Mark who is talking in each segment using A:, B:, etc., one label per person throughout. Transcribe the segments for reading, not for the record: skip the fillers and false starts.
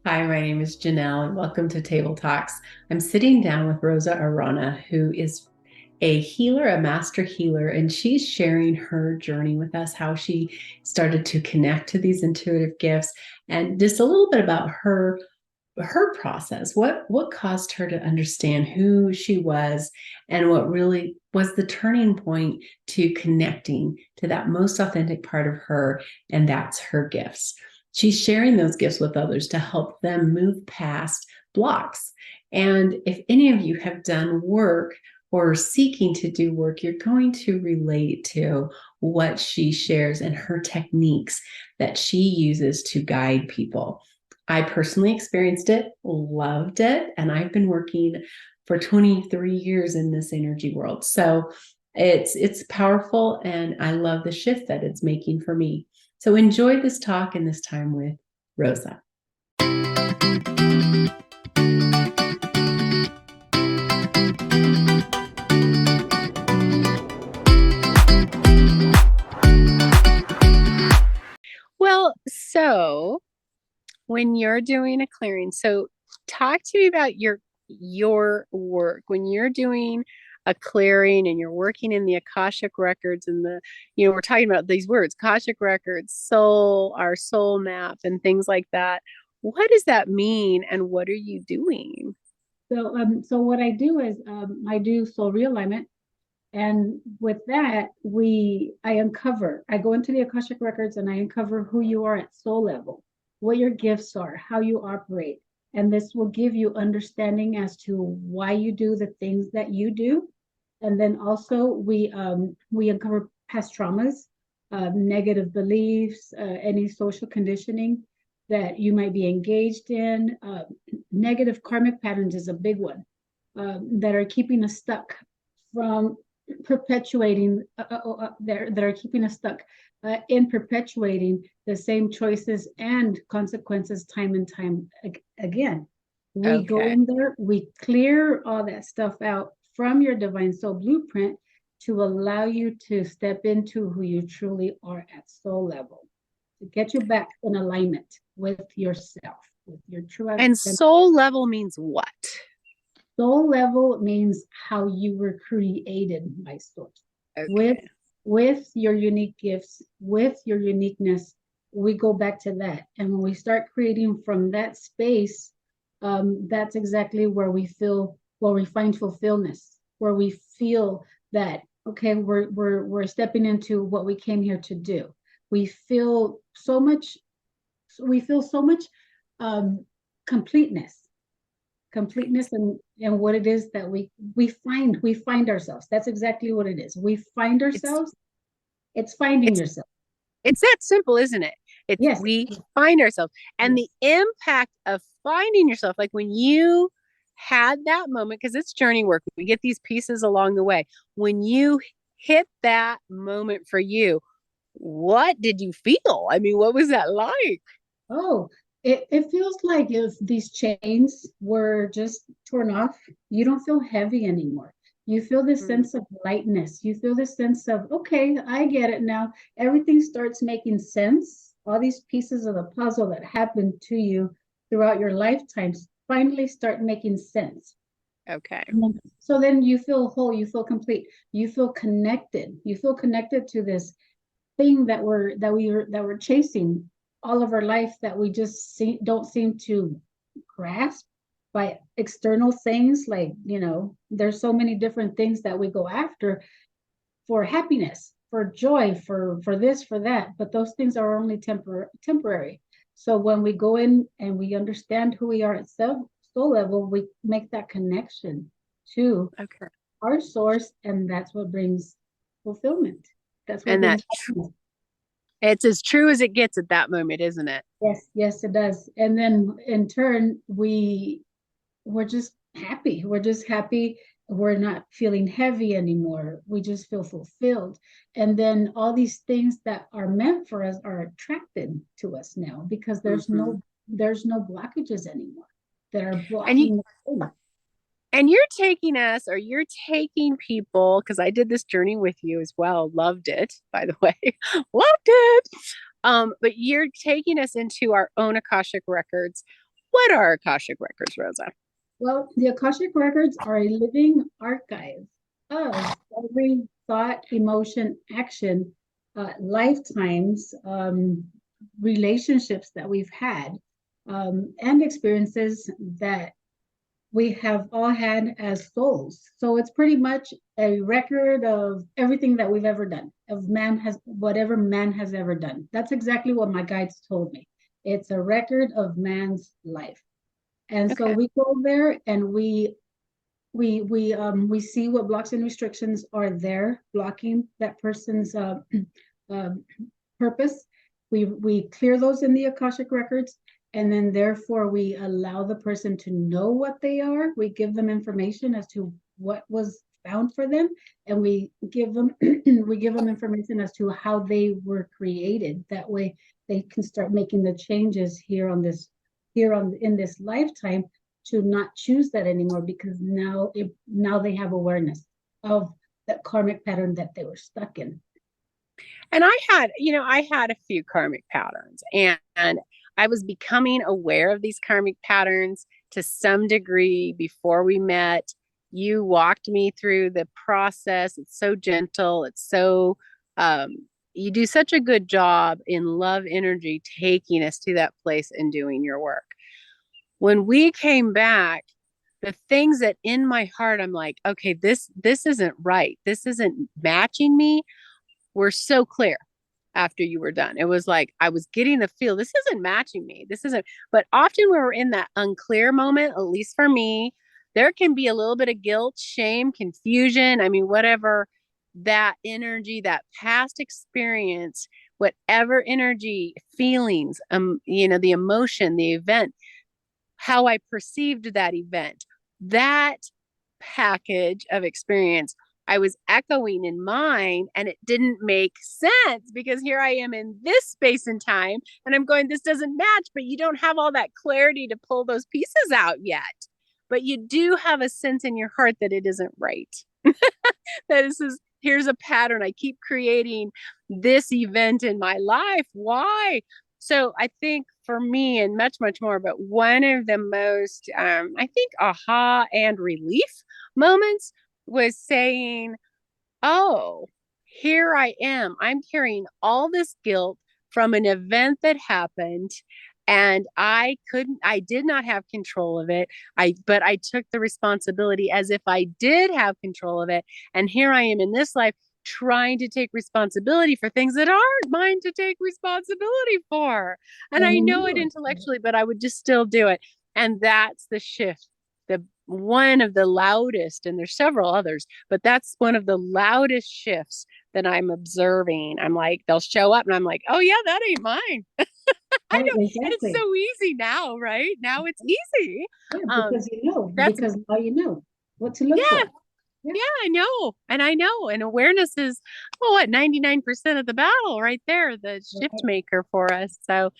A: Hi, my name is Janell, and welcome to Table Talks. I'm sitting down with Rosa Arana, who is a healer, a master healer, and she's sharing her journey with us, how she started to connect to these intuitive gifts, and just a little bit about her process. What caused her to understand who she was, and what really was the turning point to connecting to that most authentic part of her, and that's her gifts. She's sharing those gifts with others to help them move past blocks. And if any of you have done work or seeking to do work, you're going to relate to what she shares and her techniques that she uses to guide people. I personally experienced it, loved it, and I've been working for 23 years in this energy world. So it's powerful, and I love the shift that it's making for me. So enjoy this talk and this time with Rosa.
B: Well, so when you're doing a clearing, so talk to me about your work when you're doing a clearing and you're working in the Akashic Records and we're talking about these words, Akashic Records, soul, our soul map and things like that. What does that mean and what are you doing?
C: So what I do is I do soul realignment, and with that, I go into the Akashic Records and I uncover who you are at soul level, what your gifts are, how you operate. And this will give you understanding as to why you do the things that you do. And then also we uncover past traumas, negative beliefs, any social conditioning that you might be engaged in. Negative karmic patterns is a big one, that are keeping us stuck from perpetuating that are keeping us stuck in perpetuating the same choices and consequences time and time again. We go
B: Okay.
C: in there, we clear all that stuff out from your divine soul blueprint to allow you to step into who you truly are at soul level, to get you back in alignment with yourself, with your true
B: And
C: authentic.
B: soul level means what?
C: Soul level means how you were created by source. With
B: Okay.
C: with your unique gifts, with your uniqueness, we go back to that. And when we start creating from that space, that's exactly where we find fulfillment, where we feel that okay, we're stepping into what we came here to do. We feel so much, we feel so much um, completeness and what it is that we find ourselves. That's exactly what it is. We find
B: It's
C: ourselves. It's finding
B: it's
C: yourself.
B: It's that simple, isn't it? It's
C: Yes,
B: we find ourselves and the
C: yes.
B: impact of finding yourself. Like when you had that moment, because it's journey work, we get these pieces along the way. When you hit that moment for you, what did you feel? I mean, what was that like?
C: Oh, it feels like if these chains were just torn off, you don't feel heavy anymore. You feel this
B: Mm,
C: sense of lightness. You feel this sense of, okay, I get it now. Everything starts making sense. All these pieces of the puzzle that happened to you throughout your lifetimes finally start making sense.
B: okay.
C: So then you feel whole, you feel complete, you feel connected. You feel connected to this thing that we're chasing all of our life, that we just don't seem to grasp by external things. Like, there's so many different things that we go after for happiness, for joy, for this, for that, but those things are only temporary. So when we go in and we understand who we are at soul level, we make that connection to
B: Okay.
C: our source, and that's what brings fulfillment. That's what
B: And
C: brings
B: that
C: happiness.
B: it's as true as it gets at that moment, isn't it?
C: Yes, yes, it does. And then in turn, we're just happy. We're just happy. We're not feeling heavy anymore. We just feel fulfilled. And then all these things that are meant for us are attracted to us now, because there's
B: Mm-hmm.
C: no blockages anymore that are
B: And you
C: blocking the.
B: and you're taking people, because I did this journey with you as well. Loved it, by the way. Loved it. But you're taking us into our own Akashic records. What are Akashic Records, Rosa?
C: Well, the Akashic Records are a living archive of every thought, emotion, action, lifetimes, relationships that we've had, and experiences that we have all had as souls. So it's pretty much a record of everything that we've ever done, of whatever man has ever done. That's exactly what my guides told me. It's a record of man's life. And so we go there and we see what blocks and restrictions are there blocking that person's uh, purpose. We clear those in the Akashic records, and then therefore we allow the person to know what they are. We give them information as to what was found for them, and we give them information as to how they were created. That way they can start making the changes in this lifetime to not choose that anymore, because now they have awareness of that karmic pattern that they were stuck in.
B: And I had a few karmic patterns, and I was becoming aware of these karmic patterns to some degree before we met. You walked me through the process. It's so gentle. It's so, you do such a good job in love energy, taking us to that place and doing your work. When we came back, the things that in my heart, I'm like, okay, this isn't right. This isn't matching me, were so clear after you were done. It was like I was getting the feel, this isn't matching me. This isn't. But often when we're in that unclear moment, at least for me, there can be a little bit of guilt, shame, confusion. I mean, whatever that energy, that past experience, whatever energy, feelings, the emotion, the event, how I perceived that event, that package of experience I was echoing in mine, and it didn't make sense because here I am in this space and time and I'm going, this doesn't match, but you don't have all that clarity to pull those pieces out yet. But you do have a sense in your heart that it isn't right. That here's a pattern. I keep creating this event in my life. Why? So I think for me, and much, much more, but one of the most, I think, aha and relief moments was saying, oh, here I am. I'm carrying all this guilt from an event that happened, and I did not have control of it. But I took the responsibility as if I did have control of it. And here I am in this life trying to take responsibility for things that aren't mine to take responsibility for. And I know it intellectually, but I would just still do it. And that's the shift. The one of the loudest, and there's several others, but that's one of the loudest shifts that I'm observing. I'm like, they'll show up and I'm like, oh yeah, that ain't mine. I know. Exactly. And it's so easy now, right? Now it's easy.
C: Yeah, because now you know what to look for.
B: Yeah, I know. And I know. And awareness is, 99% of the battle right there, the shift maker for us. So,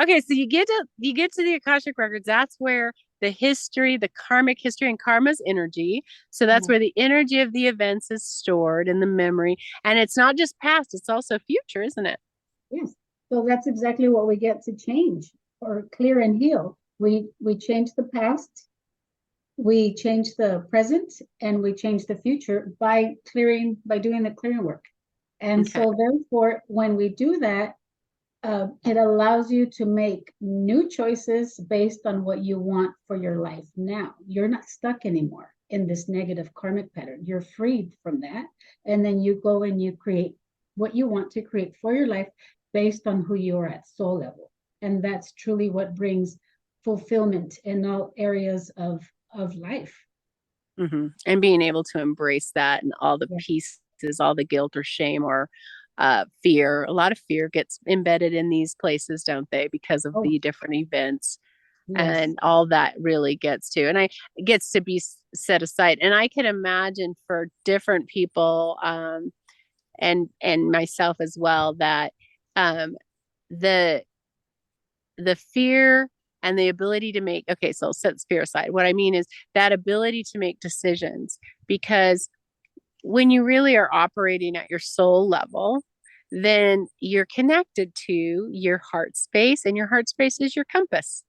B: okay. So you get to the Akashic Records. That's where the history, the karmic history, and karma's energy. So that's where the energy of the events is stored in the memory. And it's not just past, it's also future, isn't it?
C: Yes. So that's exactly what we get to change or clear and heal. We change the past, we change the present, and we change the future by doing the clearing work. And so therefore, when we do that, it allows you to make new choices based on what you want for your life now. You're not stuck anymore in this negative karmic pattern. You're freed from that. And then you go and you create what you want to create for your life based on who you are at soul level. And that's truly what brings fulfillment in all areas of life.
B: Mm-hmm. And being able to embrace that and all the pieces, all the guilt or shame or fear. A lot of fear gets embedded in these places, don't they? Because of the different events. Yes. And all that really gets to be set aside. And I can imagine for different people, and myself as well, that the fear and the ability to make, so set fear aside. What I mean is that ability to make decisions, because when you really are operating at your soul level, then you're connected to your heart space, and your heart space is your compass.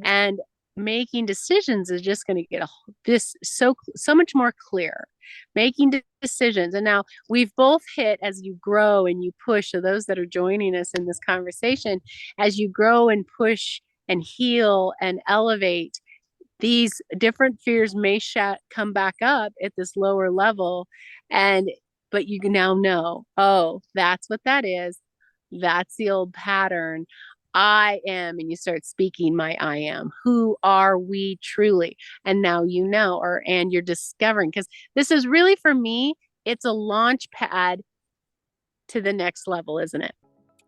B: And making decisions is just going to get this so much more clear. Making decisions. And now we've both hit, as you grow and you push, so those that are joining us in this conversation, as you grow and push and heal and elevate, these different fears may come back up at this lower level. But you can now know, oh, that's what that is. That's the old pattern. I am, and you start speaking my I am. Who are we truly? And now you know, and you're discovering, because this is really, for me, it's a launch pad to the next level, isn't it?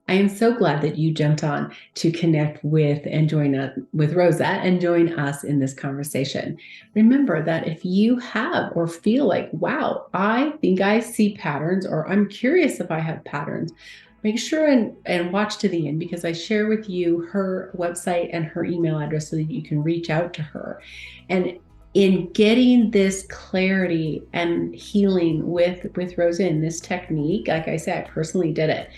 A: I am so glad that you jumped on to connect with and join us with Rosa and join us in this conversation. Remember that if you have or feel like, wow, I think I see patterns, or I'm curious if I have patterns, make sure and watch to the end, because I share with you her website and her email address so that you can reach out to her. And in getting this clarity and healing with Rosa in this technique, like I said, I personally did it.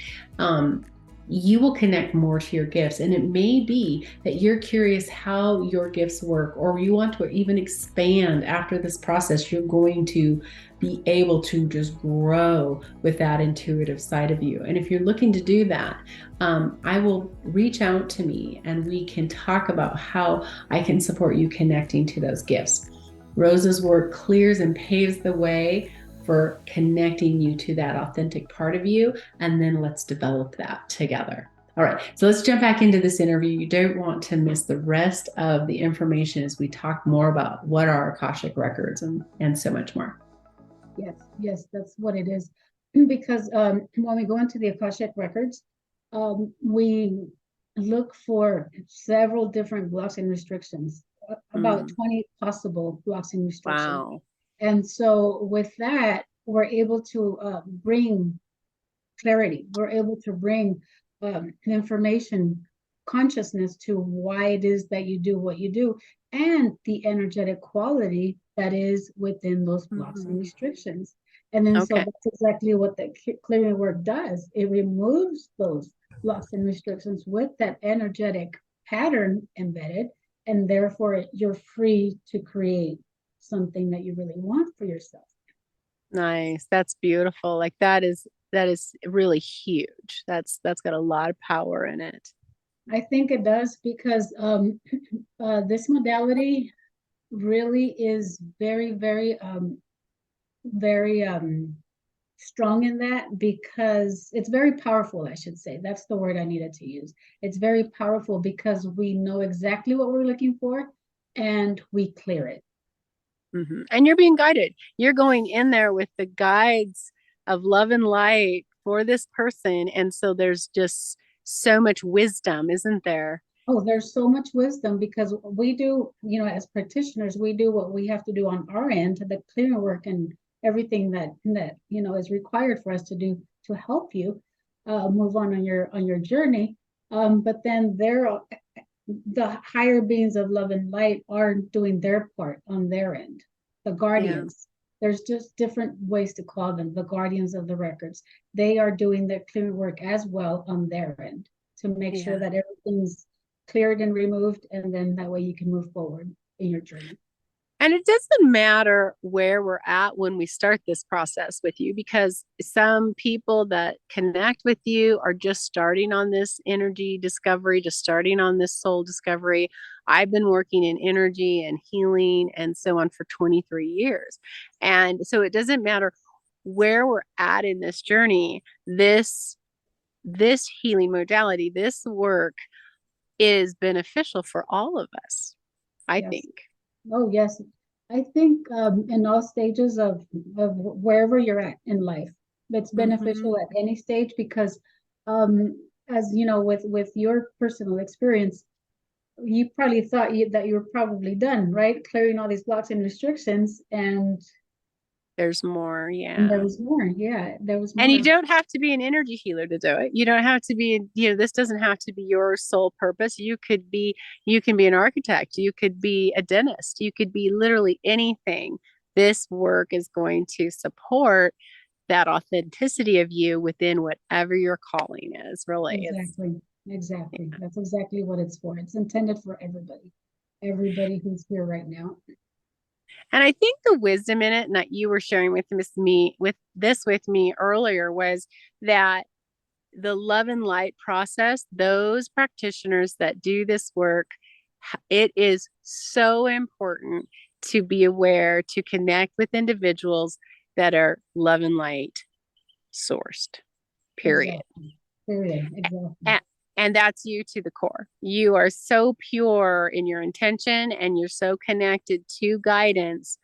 A: You will connect more to your gifts. And it may be that you're curious how your gifts work, or you want to even expand after this process. You're going to be able to just grow with that intuitive side of you. And if you're looking to do that, I will reach out to me and we can talk about how I can support you connecting to those gifts. Rosa's work clears and paves the way for connecting you to that authentic part of you. And then let's develop that together. All right, so let's jump back into this interview. You don't want to miss the rest of the information as we talk more about what are Akashic Records and so much more.
C: Yes, that's what it is. Because when we go into the Akashic Records, we look for several different blocks and restrictions, about 20 possible blocks and restrictions.
B: Wow.
C: And so with that, we're able to bring clarity. We're able to bring information, consciousness to why it is that you do what you do, and the energetic quality that is within those blocks and restrictions. And then so that's exactly what the clearing work does. It removes those blocks and restrictions with that energetic pattern embedded, and therefore you're free to create something that you really want for yourself.
B: Nice. That's beautiful. Like that is really huge. That's got a lot of power in it.
C: I think it does, because this modality really is very, very, very strong in that, because it's very powerful, I should say. That's the word I needed to use. It's very powerful because we know exactly what we're looking for and we clear it.
B: And you're being guided. You're going in there with the guides of love and light for this person. And so there's just so much wisdom, isn't there?
C: Oh, there's so much wisdom, because we do, as practitioners, we do what we have to do on our end, the clearing work and everything that is required for us to do to help you move on your journey. But then the higher beings of love and light are doing their part on their end. The guardians, there's just different ways to call them, the guardians of the records. They are doing their clearing work as well on their end to make sure that everything's cleared and removed, and then that way you can move forward in your journey.
B: And it doesn't matter where we're at when we start this process with you, because some people that connect with you are just starting on this energy discovery, just starting on this soul discovery. I've been working in energy and healing and so on for 23 years. And so it doesn't matter where we're at in this journey. This healing modality, this work is beneficial for all of us, I think.
C: Oh, yes. I think in all stages of wherever you're at in life, it's beneficial at any stage, because as you know, with your personal experience, you probably thought that you were probably done, right? Clearing all these blocks and restrictions, and
B: there's more.
C: And there was more. There was more.
B: And you don't have to be an energy healer to do it. You don't have to be, this doesn't have to be your sole purpose. You can be an architect. You could be a dentist. You could be literally anything. This work is going to support that authenticity of you within whatever your calling is, really.
C: Exactly. Exactly. That's exactly what it's for. It's intended for everybody. Everybody who's here right now.
B: And I think the wisdom in it, and that you were sharing with me earlier, was that the love and light process, those practitioners that do this work, it is so important to be aware, to connect with individuals that are love and light sourced, period.
C: Exactly. Period. Exactly.
B: And, and that's you to the core. You are so pure in your intention and you're so connected to guidance,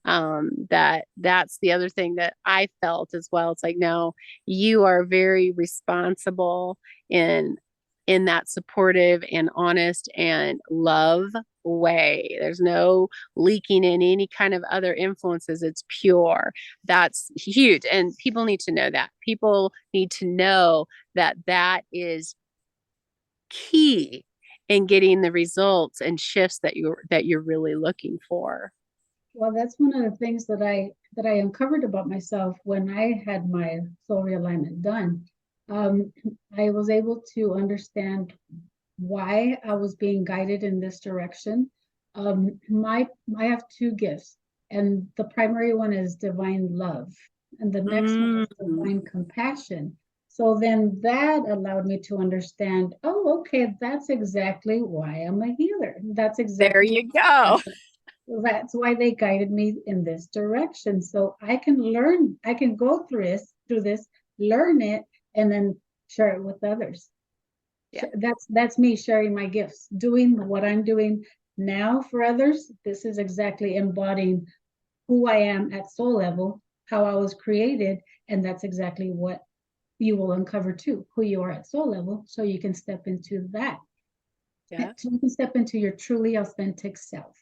B: that's the other thing that I felt as well. It's like, no, you are very responsible in that supportive and honest and love way. There's no leaking in any kind of other influences. It's pure. That's huge. And people need to know that. People need to know that that is key in getting the results and shifts that you're really looking for.
C: Well, that's one of the things that I uncovered about myself when I had my soul realignment done. Um, I was able to understand why I was being guided in this direction. I have two gifts, and the primary one is divine love, and the next one is
B: Mm,
C: divine compassion. So then that allowed me to understand, oh, okay, that's exactly why I'm a healer. That's
B: there
C: exactly
B: you go.
C: that's why they guided me in this direction. So I can learn, I can go through this, learn it, and then share it with others.
B: Yeah.
C: That's me sharing my gifts, doing what I'm doing now for others. This is exactly embodying who I am at soul level, how I was created, and that's exactly what you will uncover too, who you are at soul level, so you can step into that.
B: Yeah.
C: So you can step into your truly authentic self.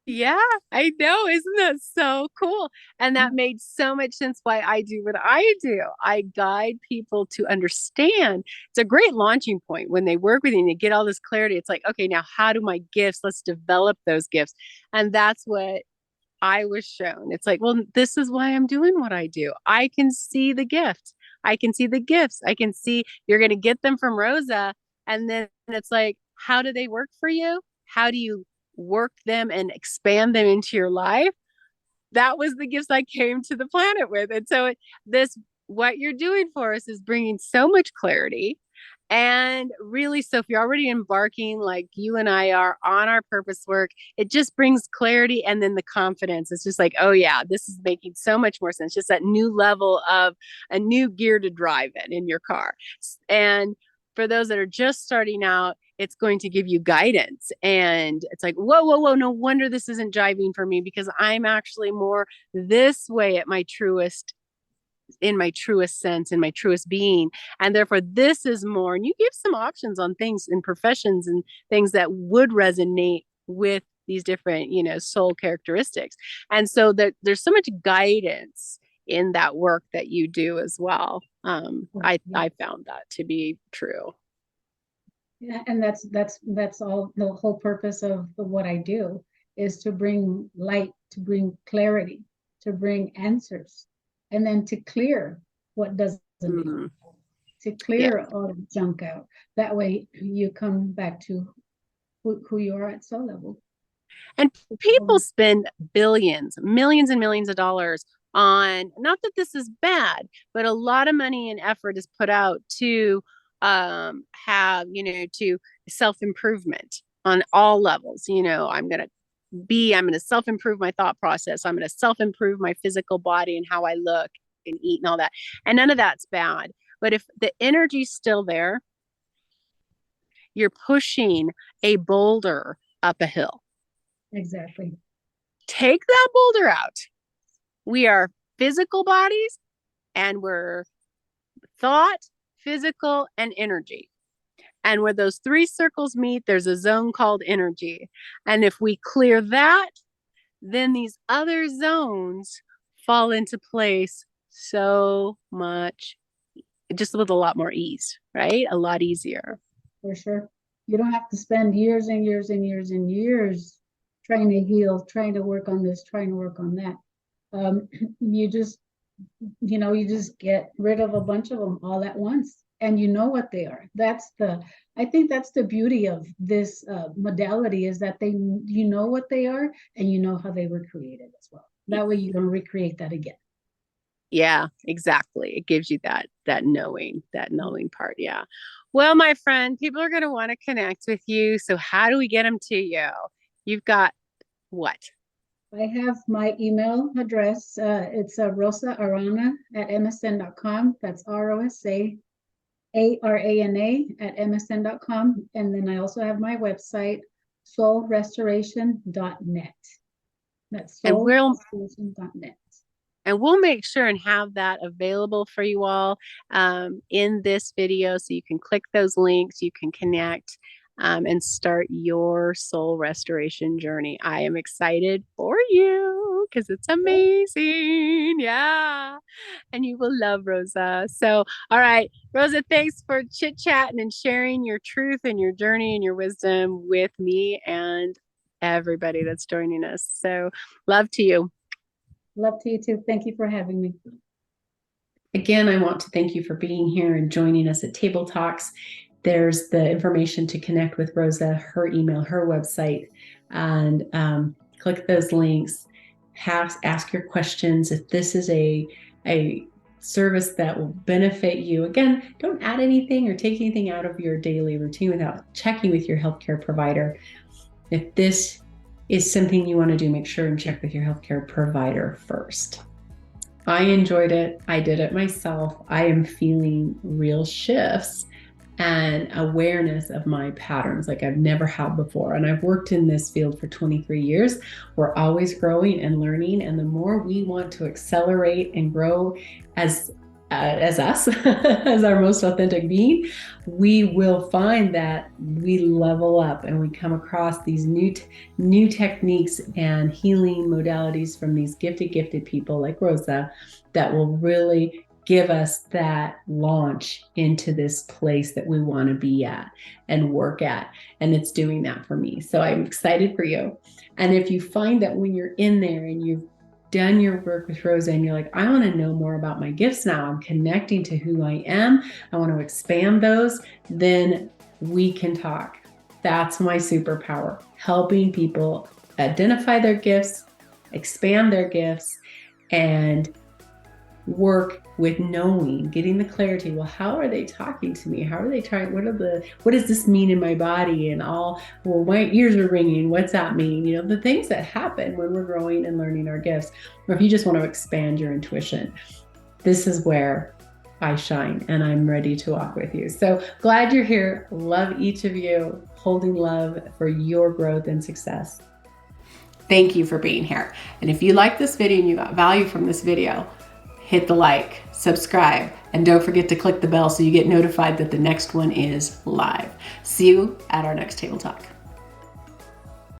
B: Yeah, I know. Isn't that so cool? And that made so much sense why I do what I do. I guide people to understand. It's a great launching point when they work with you and they get all this clarity. It's like, okay, now how do my gifts, let's develop those gifts. And that's what I was shown. It's like, well, this is why I'm doing what I do. I can see the gift. I can see the gifts. I can see you're going to get them from Rosa. And then it's like, how do they work for you? How do you work them and expand them into your life? That was the gifts I came to the planet with. And so what you're doing for us is bringing so much clarity. And really, so if you're already embarking, like you and I are on our purpose work, it just brings clarity and then the confidence. It's just like, oh, yeah, this is making so much more sense. Just that new level of a new gear to drive in your car. And for those that are just starting out, it's going to give you guidance. And it's like, whoa, whoa, whoa, no wonder this isn't jiving for me because I'm actually more this way at my truest, in my truest sense, in my truest being. And therefore, this is more. And you give some options on things in professions and things that would resonate with these different, soul characteristics. And so that there's so much guidance in that work that you do as well. I found that to be true.
C: Yeah, and that's all the whole purpose of what I do is to bring light, to bring clarity, to bring answers, and then to clear what doesn't make
B: Mm-hmm.
C: sense, to
B: Yeah.
C: clear all the junk out. That way you come back to who you are at soul level.
B: And people spend billions, millions and millions of dollars on, not that this is bad, but a lot of money and effort is put out to have, to self-improvement on all levels. I'm going to self-improve my thought process. I'm going to self-improve my physical body and how I look and eat and all that. And none of that's bad. But if the energy's still there, you're pushing a boulder up a hill.
C: Exactly.
B: Take that boulder out. We are physical bodies and we're thought, physical, and energy. And where those three circles meet, there's a zone called energy. And if we clear that, then these other zones fall into place so much, just with a lot more ease, right? A lot easier.
C: For sure. You don't have to spend years and years and years and years trying to heal, trying to work on this, trying to work on that. Um, you just, you just get rid of a bunch of them all at once. and you know what they are. I think that's the beauty of this modality, is that you know what they are, and you know how they were created as well. That way you don't recreate that again.
B: Yeah, exactly. It gives you that knowing part. Yeah. Well, my friend, people are going to want to connect with you. So how do we get them to you? You've got what?
C: I have my email address. It's Rosa Arana at msn.com. That's ROSA ARANA at msn.com. And then I also have my website, soulrestoration.net. That's
B: And
C: soulrestoration.net.
B: And we'll make sure and have that available for you all in this video. So you can click those links, you can connect and start your soul restoration journey. I am excited for you because it's amazing. Yeah. And you will love Rosa. So, all right, Rosa, thanks for chit chatting and sharing your truth and your journey and your wisdom with me and everybody that's joining us. So, love to you.
C: Love to you too. Thank you for having me.
A: Again, I want to thank you for being here and joining us at Table Talks. There's the information to connect with Rosa, her email, her website, and click those links. Ask your questions. If this is a service that will benefit you, again, don't add anything or take anything out of your daily routine without checking with your healthcare provider. If this is something you want to do, make sure and check with your healthcare provider first. I enjoyed it. I did it myself. I am feeling real shifts and awareness of my patterns like I've never had before. And I've worked in this field for 23 years. We're always growing and learning. And the more we want to accelerate and grow as us, as our most authentic being, we will find that we level up and we come across these new techniques and healing modalities from these gifted people like Rosa that will really give us that launch into this place that we want to be at and work at. And it's doing that for me. So I'm excited for you. And if you find that when you're in there and you've done your work with Rosa and you're like, I want to know more about my gifts now, I'm connecting to who I am, I want to expand those, then we can talk. That's my superpower, helping people identify their gifts, expand their gifts, and work with knowing, getting the clarity. Well, how are they talking to me? How are they trying? What does this mean in my body? And my ears are ringing. What's that mean? The things that happen when we're growing and learning our gifts. Or if you just want to expand your intuition, this is where I shine and I'm ready to walk with you. So glad you're here. Love each of you. Holding love for your growth and success. Thank you for being here. And if you like this video and you got value from this video, hit the like, subscribe, and don't forget to click the bell so you get notified that the next one is live. See you at our next Table Talk.